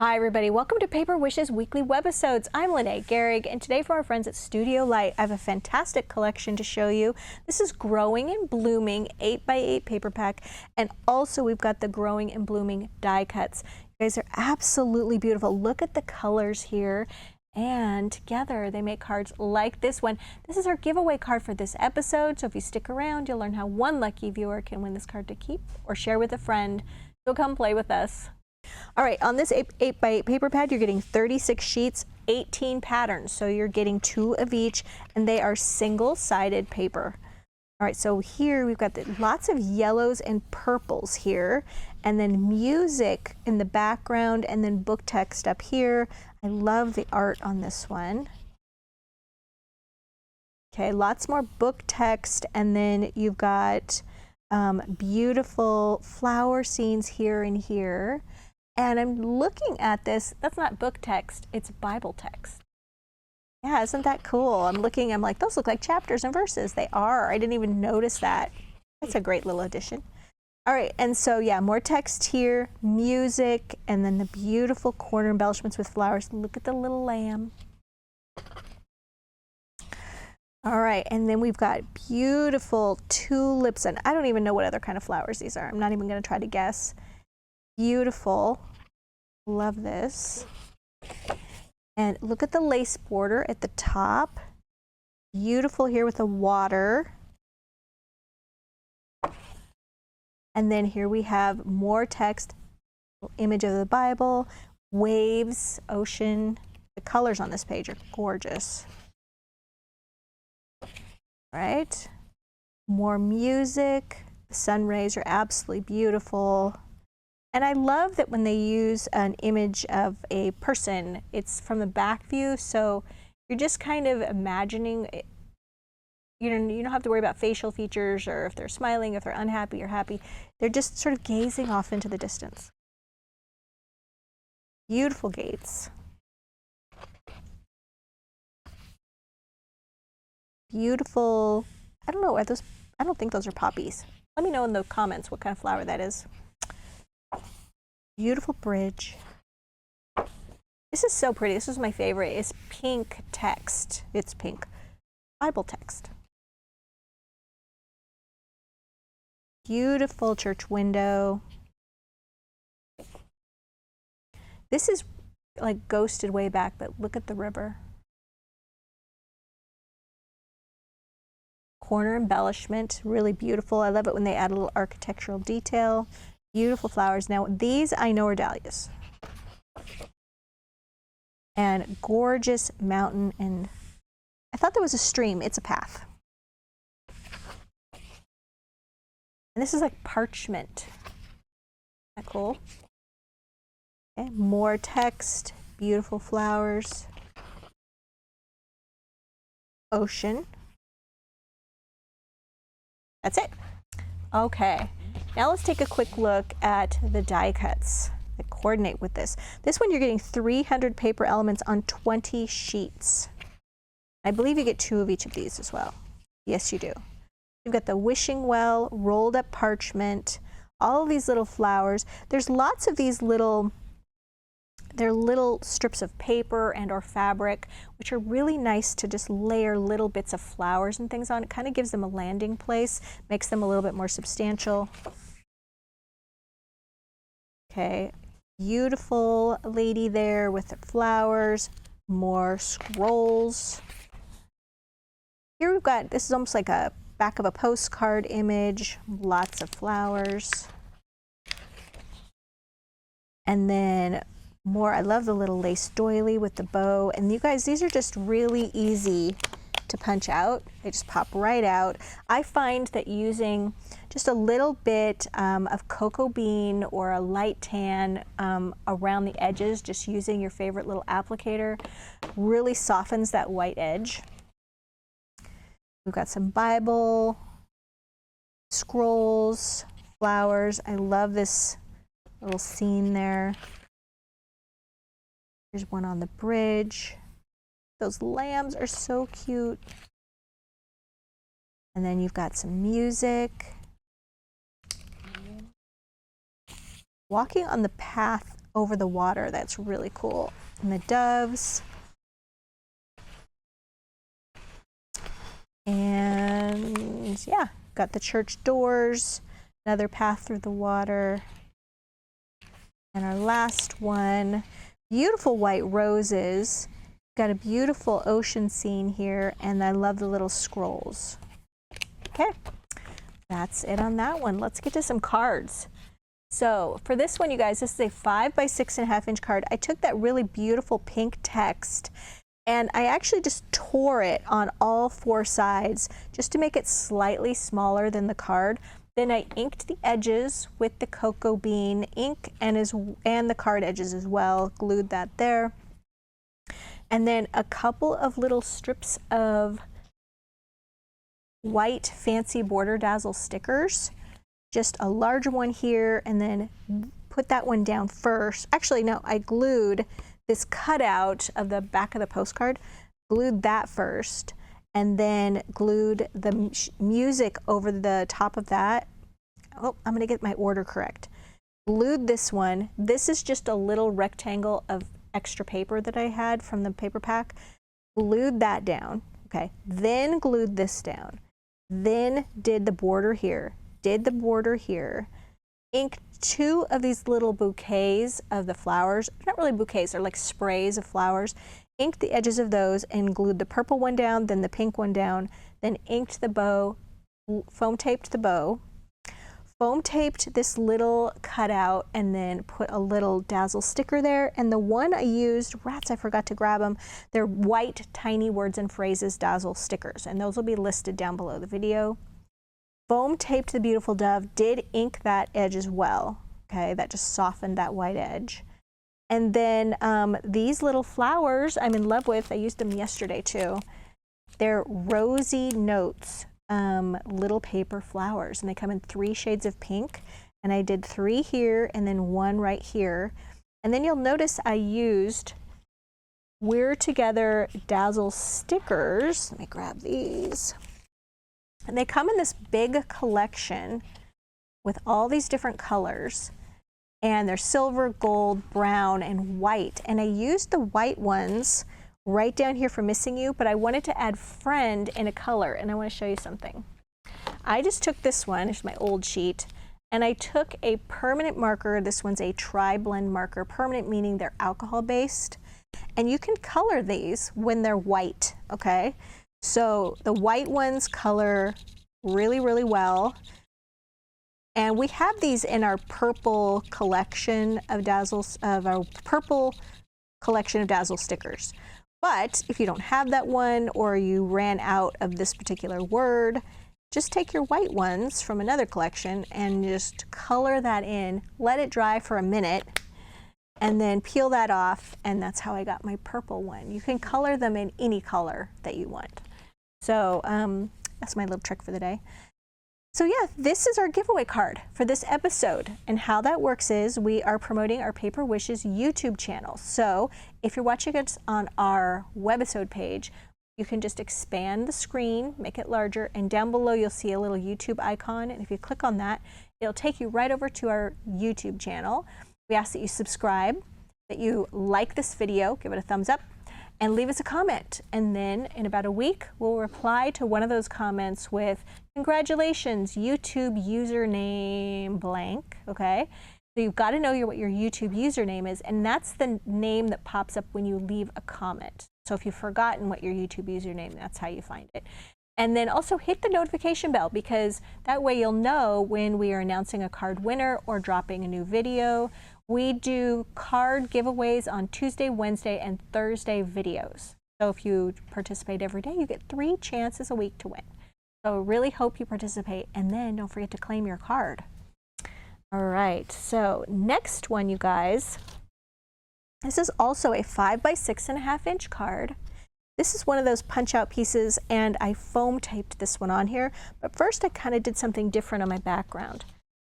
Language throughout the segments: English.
Hi everybody, welcome to Paper Wishes weekly webisodes. I'm Lene Gehrig, and today from our friends at Studio Light, I have a fantastic collection to show you. This is Growing and Blooming 8x8 paper pack, and also we've got the Growing and Blooming die cuts. You guys are absolutely beautiful. Look at the colors here, and together they make cards like this one. This is our giveaway card for this episode, so if you stick around, you'll learn how one lucky viewer can win this card to keep or share with a friend. So come play with us. All right, on this 8x8 paper pad, you're getting 36 sheets, 18 patterns. So you're getting 2 of each, and they are single-sided paper. All right, so here we've got lots of yellows and purples here, and then music in the background, and then book text up here. I love the art on this one. Okay, lots more book text, and then you've got beautiful flower scenes here and here. And I'm looking at this, that's not book text, it's Bible text. Yeah, isn't that cool? I'm like, those look like chapters and verses. They are, I didn't even notice that. That's a great little addition. All right, and so yeah, more text here, music, and then the beautiful corner embellishments with flowers. Look at the little lamb. All right, and then we've got beautiful tulips, and I don't even know what other kind of flowers these are. I'm not even gonna try to guess. Beautiful. Love this. And look at the lace border at the top. Beautiful here with the water. And then here we have more text, image of the Bible, waves, ocean. The colors on this page are gorgeous. Right? More music. The sun rays are absolutely beautiful. And I love that when they use an image of a person, it's from the back view, so you're just kind of imagining it. You don't have to worry about facial features or if they're smiling, if they're unhappy or happy. They're just sort of gazing off into the distance. Beautiful gates. Beautiful, I don't know, I don't think those are poppies. Let me know in the comments what kind of flower that is. Beautiful bridge. This is so pretty. This is my favorite. It's pink text. It's pink Bible text. Beautiful church window. This is like ghosted way back, but look at the river. Corner embellishment, really beautiful. I love it when they add a little architectural detail. Beautiful flowers. Now these I know are dahlias. And gorgeous mountain, and I thought there was a stream. It's a path. And this is like parchment. Isn't that cool? Okay, more text, beautiful flowers. Ocean. That's it. Okay. Now let's take a quick look at the die cuts that coordinate with this. This one you're getting 300 paper elements on 20 sheets. I believe you get 2 of each of these as well. Yes, you do. You've got the wishing well, rolled up parchment, all of these little flowers. There's lots of these they're little strips of paper and or fabric, which are really nice to just layer little bits of flowers and things on. It kind of gives them a landing place, makes them a little bit more substantial. Okay, beautiful lady there with the flowers, more scrolls. Here we've got, this is almost like a back of a postcard image, lots of flowers. And then more, I love the little lace doily with the bow. And you guys, these are just really easy to punch out. They just pop right out. I find that using just a little bit of cocoa bean or a light tan around the edges, just using your favorite little applicator, really softens that white edge. We've got some Bible, scrolls, flowers. I love this little scene there. Here's one on the bridge. Those lambs are so cute. And then you've got some music. Walking on the path over the water. That's really cool. And the doves. And yeah, got the church doors, another path through the water. And our last one, beautiful white roses. Got a beautiful ocean scene here, and I love the little scrolls. Okay, that's it on that one. Let's get to some cards. So for this one, you guys, this is a 5 by 6.5 inch card. I took that really beautiful pink text and I actually just tore it on all 4 sides just to make it slightly smaller than the card. Then I inked the edges with the cocoa bean ink and the card edges as well, glued that there. And then a couple of little strips of white fancy border dazzle stickers, just a larger one here, and then put that one down first. Actually, no, I glued this cutout of the back of the postcard, glued that first, and then glued the music over the top of that. Oh, I'm gonna get my order correct. Glued this one. This is just a little rectangle of extra paper that I had from the paper pack. Glued that down, okay? Then glued this down. Then did the border here, did the border here. Inked 2 of these little bouquets of the flowers. Not really bouquets, they're like sprays of flowers. Inked the edges of those and glued the purple one down, then the pink one down, then inked the bow, foam taped the bow, foam taped this little cutout, and then put a little dazzle sticker there. And the one I used, rats, I forgot to grab them. They're white, tiny words and phrases dazzle stickers, and those will be listed down below the video. Foam taped the beautiful dove, did ink that edge as well. Okay, that just softened that white edge. And then these little flowers I'm in love with. I used them yesterday too. They're Rosy Notes. Little paper flowers, and they come in 3 shades of pink, and I did 3 here and then 1 right here. And then you'll notice I used We're Together dazzle stickers. Let me grab these. And they come in this big collection with all these different colors, and they're silver, gold, brown, and white. And I used the white ones right down here for Missing You, but I wanted to add Friend in a color, and I want to show you something. I just took this one, it's my old sheet, and I took a permanent marker. This one's a tri-blend marker, permanent meaning they're alcohol based, and you can color these when they're white, okay? So the white ones color really, really well. And we have these in our purple collection of dazzle stickers. But if you don't have that one, or you ran out of this particular word, just take your white ones from another collection and just color that in, let it dry for a minute, and then peel that off, and that's how I got my purple one. You can color them in any color that you want. So that's my little trick for the day. So yeah, this is our giveaway card for this episode, and how that works is we are promoting our Paper Wishes YouTube channel. So if you're watching us on our webisode page, you can just expand the screen, make it larger, and down below you'll see a little YouTube icon, and if you click on that, it'll take you right over to our YouTube channel. We ask that you subscribe, that you like this video, give it a thumbs up, and leave us a comment. And then in about a week, we'll reply to one of those comments with, congratulations, YouTube username blank, okay? So you've got to know what your YouTube username is, and that's the name that pops up when you leave a comment. So if you've forgotten what your YouTube username, that's how you find it. And then also hit the notification bell, because that way you'll know when we are announcing a card winner or dropping a new video. We do card giveaways on Tuesday, Wednesday, and Thursday videos. So if you participate every day, you get 3 chances a week to win. So really hope you participate, and then don't forget to claim your card. All right, so next one, you guys. This is also a 5 by 6.5 inch card. This is one of those punch out pieces, and I foam taped this one on here. But first I kind of did something different on my background.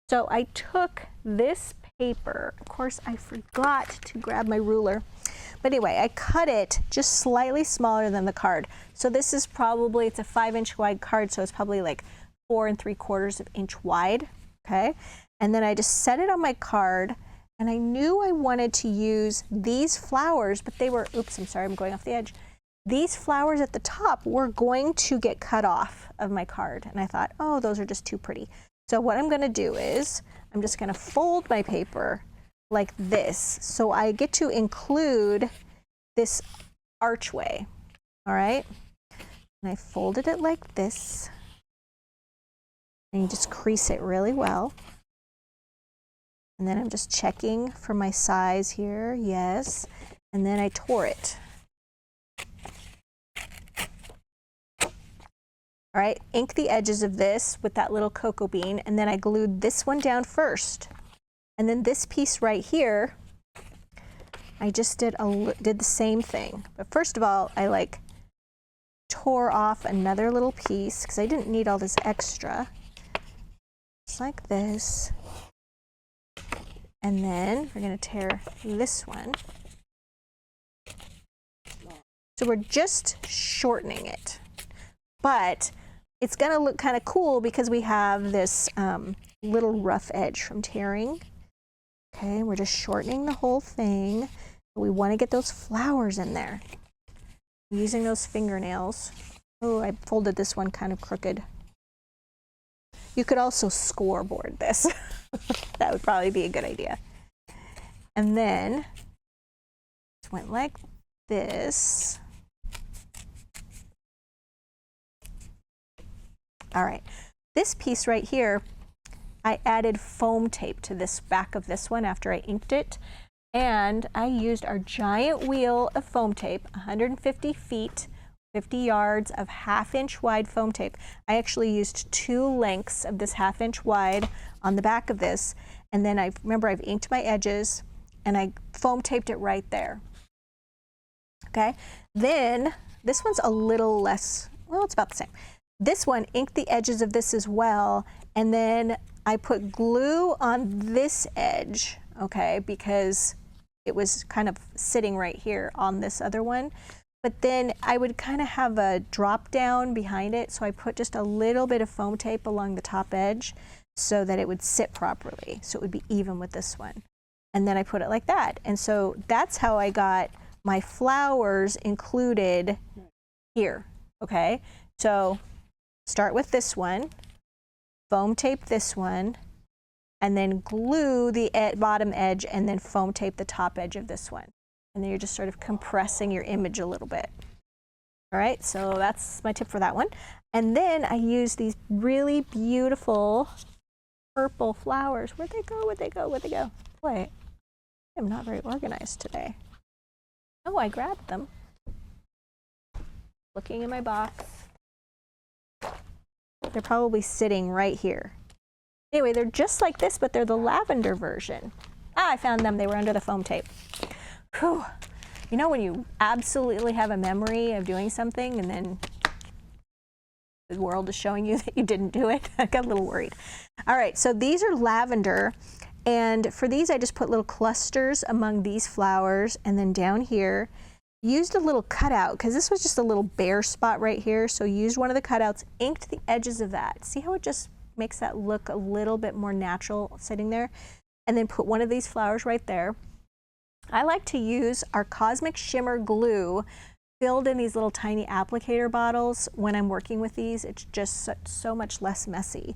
So I took this paper. Of course, I forgot to grab my ruler. But anyway, I cut it just slightly smaller than the card. So this is probably, it's a 5 inch wide card, so it's probably like 4 3/4 inch wide, okay? And then I just set it on my card, And I knew I wanted to use these flowers, but they were, oops, I'm sorry, I'm going off the edge. These flowers at the top were going to get cut off of my card. And I thought, oh, those are just too pretty. So what I'm gonna do is, I'm just gonna fold my paper like this. So I get to include this archway, all right? And I folded it like this. And you just crease it really well. And then I'm just checking for my size here, yes. And then I tore it. All right, ink the edges of this with that little cocoa bean, and then I glued this one down first. And then this piece right here, I just did the same thing. But first of all, I like tore off another little piece because I didn't need all this extra. Just like this. And then we're going to tear this one. So we're just shortening it. But it's going to look kind of cool because we have this little rough edge from tearing. Okay, we're just shortening the whole thing. We want to get those flowers in there. Using those fingernails. Oh, I folded this one kind of crooked. You could also scoreboard this. That would probably be a good idea. And then just went like this. All right, this piece right here, I added foam tape to this back of this one after I inked it. And I used our giant wheel of foam tape, 150 feet, 50 yards of 1/2 inch wide foam tape. I actually used 2 lengths of this 1/2 inch wide on the back of this. And then remember I've inked my edges and I foam taped it right there. Okay, then this one's a little less, well, it's about the same. This one, inked the edges of this as well. And then I put glue on this edge, okay, because it was kind of sitting right here on this other one. But then I would kind of have a drop down behind it. So I put just a little bit of foam tape along the top edge so that it would sit properly. So it would be even with this one. And then I put it like that. And so that's how I got my flowers included here, okay? So start with this one, foam tape this one, and then glue the bottom edge and then foam tape the top edge of this one. And then you're just sort of compressing your image a little bit. All right, so that's my tip for that one. And then I use these really beautiful purple flowers. Where'd they go? Where'd they go? Where'd they go? Boy, I'm not very organized today. Oh, I grabbed them. Looking in my box. They're probably sitting right here. Anyway, they're just like this, but they're the lavender version. Ah, I found them. They were under the foam tape. Whew. You know when you absolutely have a memory of doing something and then the world is showing you that you didn't do it? I got a little worried. All right, so these are lavender. And for these, I just put little clusters among these flowers. And then down here, used a little cutout because this was just a little bare spot right here. So used one of the cutouts, inked the edges of that. See how it just makes that look a little bit more natural sitting there? And then put one of these flowers right there. I like to use our Cosmic Shimmer glue filled in these little tiny applicator bottles when I'm working with these. It's just so much less messy.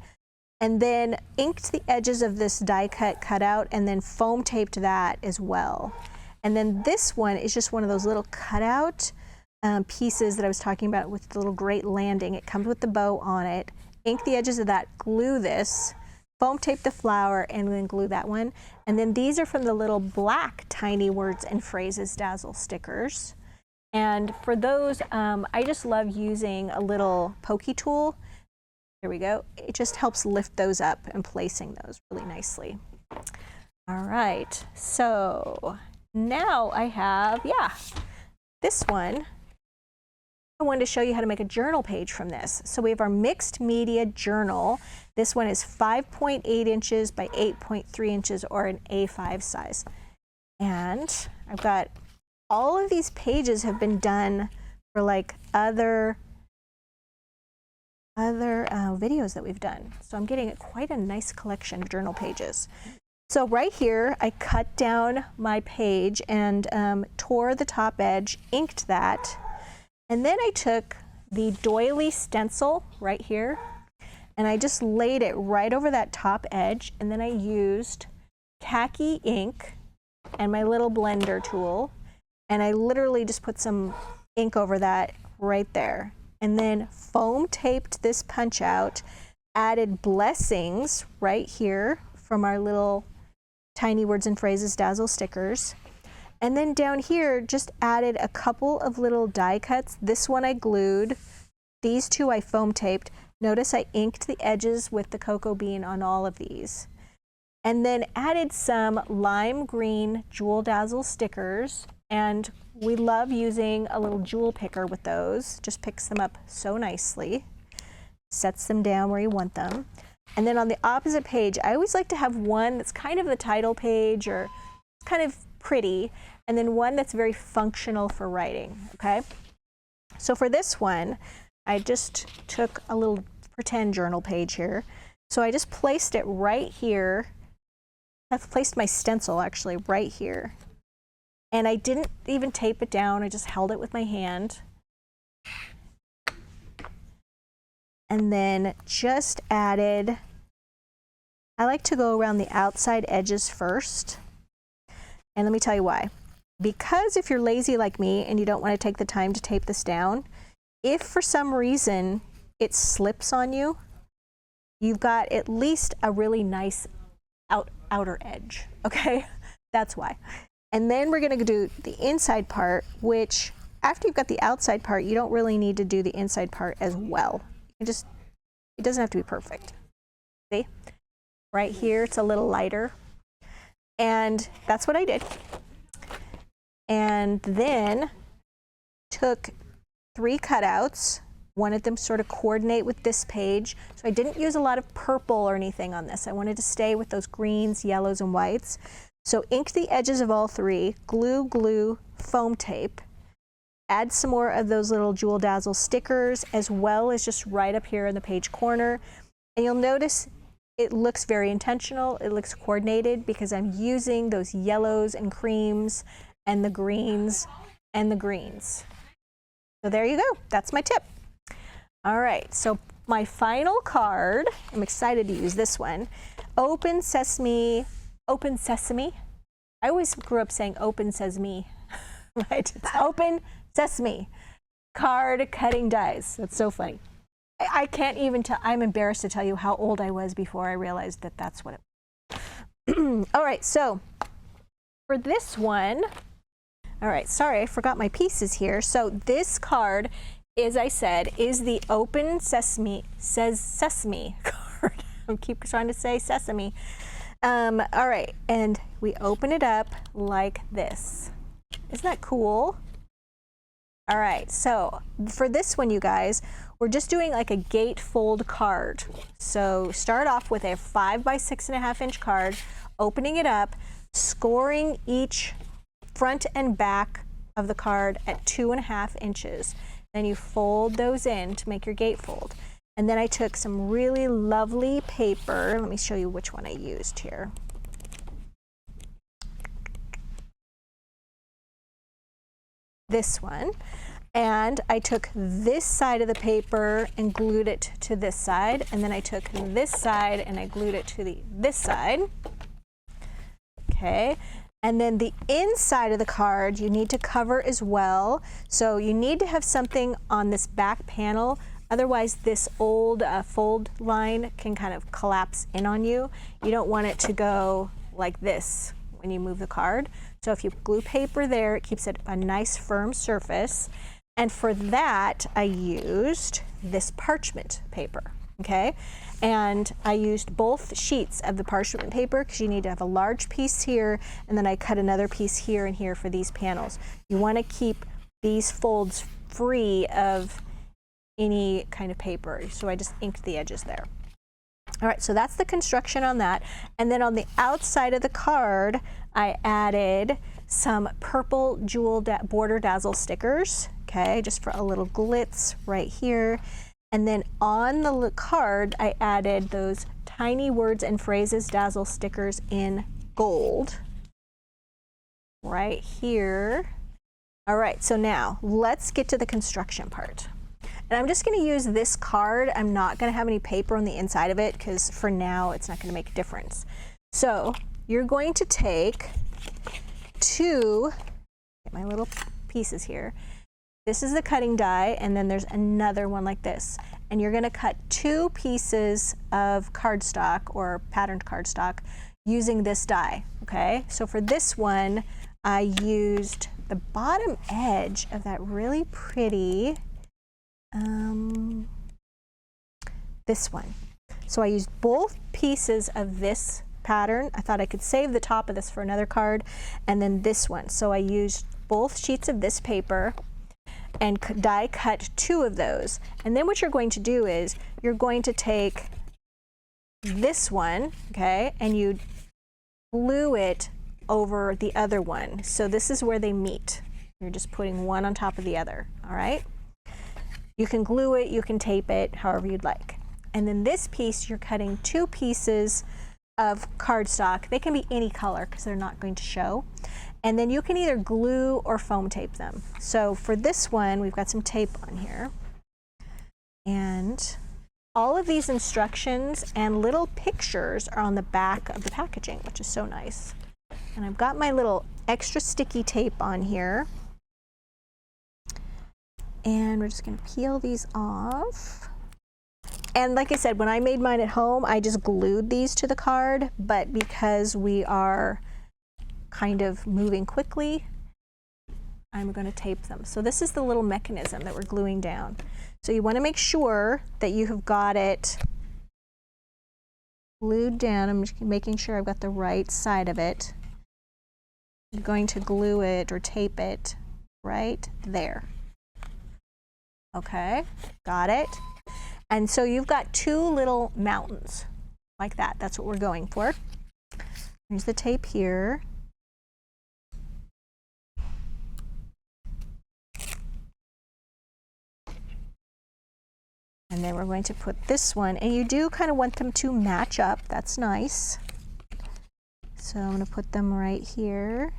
And then inked the edges of this die cut cutout and then foam taped that as well. And then this one is just one of those little cutout pieces that I was talking about with the little great landing. It comes with the bow on it. Ink the edges of that, glue this, foam tape the flower, and then glue that one. And then these are from the little black Tiny Words and Phrases Dazzle stickers. And for those, I just love using a little pokey tool. Here we go. It just helps lift those up and placing those really nicely. All right, so now I have, this one. I wanted to show you how to make a journal page from this. So we have our mixed media journal. This one is 5.8 inches by 8.3 inches or an A5 size. And I've got all of these pages have been done for like other videos that we've done. So I'm getting quite a nice collection of journal pages. So right here, I cut down my page and tore the top edge, inked that, and then I took the doily stencil right here, and I just laid it right over that top edge, and then I used khaki ink and my little blender tool, and I literally just put some ink over that right there, and then foam taped this punch out, added blessings right here from our little Tiny Words and Phrases Dazzle stickers. And then down here, just added a couple of little die cuts. This one I glued. These two I foam taped. Notice I inked the edges with the cocoa bean on all of these. And then added some lime green Jewel Dazzle stickers. And we love using a little jewel picker with those. Just picks them up so nicely. Sets them down where you want them. And then on the opposite page, I always like to have one that's kind of the title page or kind of pretty, and then one that's very functional for writing, okay? So for this one, I just took a little pretend journal page here. So I just placed it right here. I've placed my stencil actually right here. And I didn't even tape it down, I just held it with my hand. And then just added, I like to go around the outside edges first. And let me tell you why. Because if you're lazy like me and you don't want to take the time to tape this down, if for some reason it slips on you, you've got at least a really nice outer edge, okay? That's why. And then we're gonna do the inside part, which after you've got the outside part, you don't really need to do the inside part as well. It doesn't have to be perfect. See? Right here, it's a little lighter. And that's what I did. And then took 3 cutouts, wanted them sort of coordinate with this page. So I didn't use a lot of purple or anything on this. I wanted to stay with those greens, yellows, and whites. So inked the edges of all 3, glue, foam tape. Add some more of those little Jewel Dazzle stickers, as well as just right up here in the page corner. And you'll notice it looks very intentional. It looks coordinated because I'm using those yellows and creams and the greens and the greens. So there you go. That's my tip. All right, so my final card, I'm excited to use this one. Open Sesame, Open Sesame. I always grew up saying Open Sesame, right? It's Open Sesame, card cutting dies. That's so funny. I can't even tell, I'm embarrassed to tell you how old I was before I realized that that's what it was. All right, so for this one, all right, sorry, I forgot my pieces here. So this card, as I said, is the Open Sesame, says Sesame card. I keep trying to say Sesame. All right, and we open it up like this. Isn't that cool? All right, so for this one, you guys, we're just doing like a gatefold card. So start off with a 5 by 6.5 inch card, opening it up, scoring each front and back of the card at 2.5 inches. Then you fold those in to make your gatefold. And then I took some really lovely paper. Let me show you which one I used here. This one. And I took this side of the paper and glued it to this side. And then I took this side and I glued it to this side. Okay. And then the inside of the card you need to cover as well. So you need to have something on this back panel. Otherwise, this old fold line can kind of collapse in on you. You don't want it to go like this when you move the card. So if you glue paper there, it keeps it a nice firm surface. And for that, I used this parchment paper, okay? And I used both sheets of the parchment paper because you need to have a large piece here, and then I cut another piece here and here for these panels. You want to keep these folds free of any kind of paper. So I just inked the edges there. All right, so that's the construction on that. And then on the outside of the card, I added some purple Jewel Border Dazzle stickers, okay, just for a little glitz right here. And then on the card, I added those Tiny Words and Phrases Dazzle stickers in gold right here. All right, so now let's get to the construction part. And I'm just going to use this card. I'm not going to have any paper on the inside of it because for now it's not going to make a difference. So you're going to take two, get my little pieces here. This is the cutting die, and then there's another one like this. And you're going to cut two pieces of cardstock or patterned cardstock using this die, okay? So for this one, I used the bottom edge of that really pretty this one. So I used both pieces of this pattern. I thought I could save the top of this for another card, and then this one. So I used both sheets of this paper and die cut two of those. And then what you're going to do is you're going to take this one, okay, and you glue it over the other one. So this is where they meet. You're just putting one on top of the other, all right? You can glue it, you can tape it, however you'd like. And then this piece, you're cutting two pieces of cardstock. They can be any color because they're not going to show. And then you can either glue or foam tape them. So for this one, we've got some tape on here. And all of these instructions and little pictures are on the back of the packaging, which is so nice. And I've got my little extra sticky tape on here. And we're just going to peel these off. And like I said, when I made mine at home, I just glued these to the card, but because we are kind of moving quickly, I'm going to tape them. So this is the little mechanism that we're gluing down. So you want to make sure that you have got it glued down. I'm just making sure I've got the right side of it. I'm going to glue it or tape it right there. Okay, got it. And so you've got two little mountains like that. That's what we're going for. Here's the tape here. And then we're going to put this one, and you do kind of want them to match up. That's nice. So I'm going to put them right here.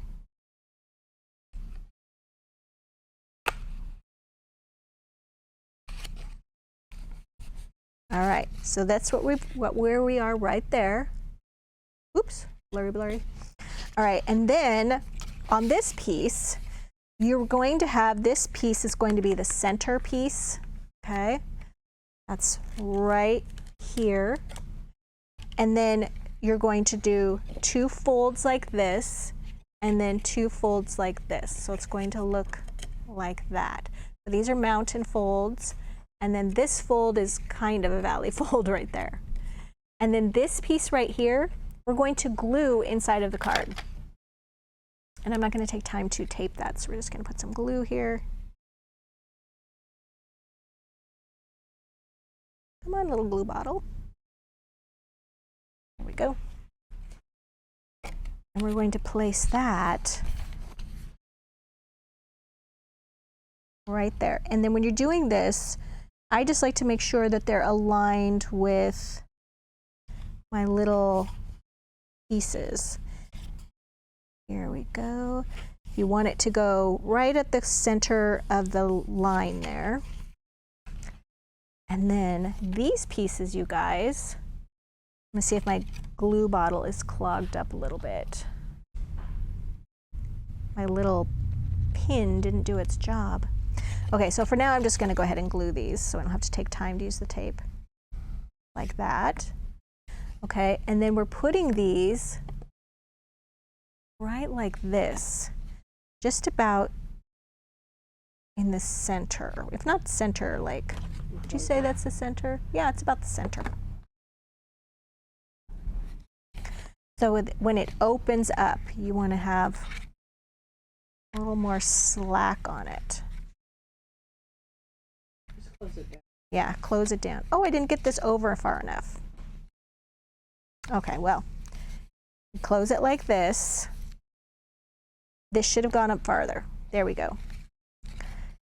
All right, so that's where we are right there. Oops, blurry. All right, and then on this piece, you're going to have this piece is going to be the center piece, okay? That's right here. And then you're going to do two folds like this, and then two folds like this. So it's going to look like that. So these are mountain folds. And then this fold is kind of a valley fold right there. And then this piece right here, we're going to glue inside of the card. And I'm not going to take time to tape that, so we're just going to put some glue here. Come on, little glue bottle. There we go. And we're going to place that right there. And then when you're doing this, I just like to make sure that they're aligned with my little pieces. Here we go. You want it to go right at the center of the line there. And then these pieces, you guys, let me see if my glue bottle is clogged up a little bit. My little pin didn't do its job. Okay, so for now I'm just going to go ahead and glue these so I don't have to take time to use the tape. Like that. Okay, and then we're putting these right like this, just about in the center. If not center, like, would you say that's the center? Yeah, it's about the center. So when it opens up, you want to have a little more slack on it. Close it down. Yeah, close it down. Oh, I didn't get this over far enough. Okay, well, close it like this. This should have gone up farther. There we go.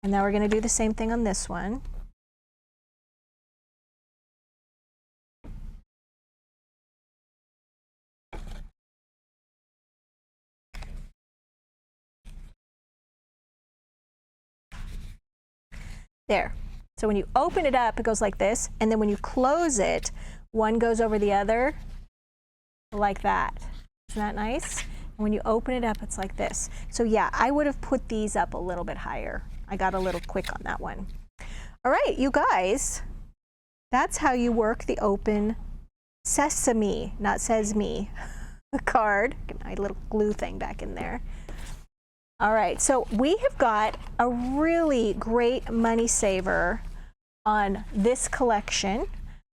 And now we're going to do the same thing on this one. There. So when you open it up, it goes like this, and then when you close it, one goes over the other like that. Isn't that nice? And when you open it up, it's like this. So yeah, I would have put these up a little bit higher. I got a little quick on that one. All right, you guys, that's how you work the open sesame, not sesame, card. Get my little glue thing back in there. All right, so we have got a really great money saver on this collection.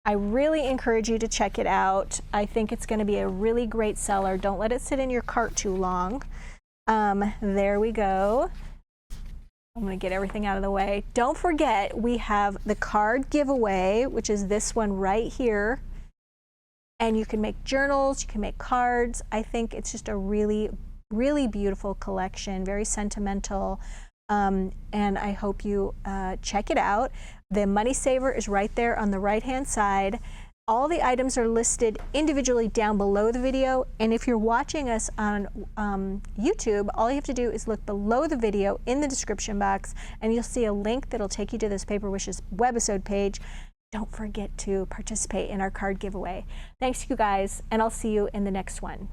I really encourage you to check it out. I think it's going to be a really great seller. Don't let it sit in your cart too long. There we go. I'm going to get everything out of the way. Don't forget, we have the card giveaway, which is this one right here. And you can make journals, you can make cards. I think it's just a really beautiful collection, very sentimental, and I hope you check it out. The money saver is right there on the right-hand side. All the items are listed individually down below the video, and if you're watching us on YouTube, all you have to do is look below the video in the description box, and you'll see a link that'll take you to this Paper Wishes webisode page. Don't forget to participate in our card giveaway. Thanks, you guys, and I'll see you in the next one.